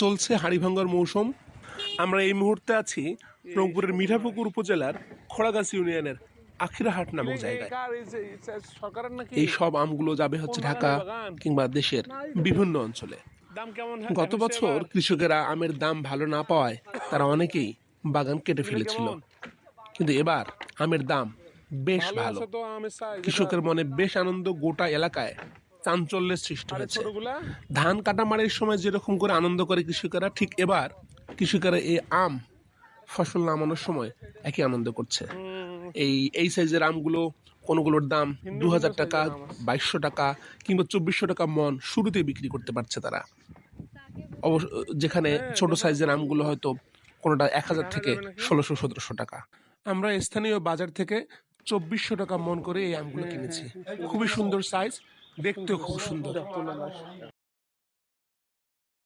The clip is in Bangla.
চলছে হাড়িভাঙ্গার মৌসুম। আমরা এই মুহূর্তে আছি রংপুরের মিঠাপুকুর উপজেলার খোড়াগাছি ইউনিয়নের আখিরাহাট নামক জায়গায়। এই সব আমগুলো যাবে হচ্ছে ঢাকা কিংবা দেশের বিভিন্ন অঞ্চলে। গত বছর কৃষকেরা আমের দাম ভালো না পাওয়ায় তারা অনেকেই বাগান কেটে ফেলেছিল, কিন্তু এবার আমের দাম বেশ ভালো। কৃষকের মনে বেশ আনন্দ, গোটা এলাকায় চাঞ্চল্যের সৃষ্টি হয়েছে। ধান কাটামারির সময় যেরকম করে আনন্দ করে কৃষকেরা, ঠিক এবার কৃষকেরা এই আম ফসল নামানোর সময় একই আনন্দ করছে। এই সাইজের আমগুলো কোনগুলোর দাম 2000 টাকা, 2200 টাকা কিংবা 2400 টাকা মন শুরুতে বিক্রি করতে পারছে তারা। যেখানে ছোট সাইজের আমগুলো হয়তো কোনোটা 1000 থেকে 1600-1700 টাকা। আমরা স্থানীয় বাজার থেকে 2400 টাকা মন করে এই আমগুলো কিনেছি। খুবই সুন্দর সাইজ, দেখতেও খুব সুন্দর।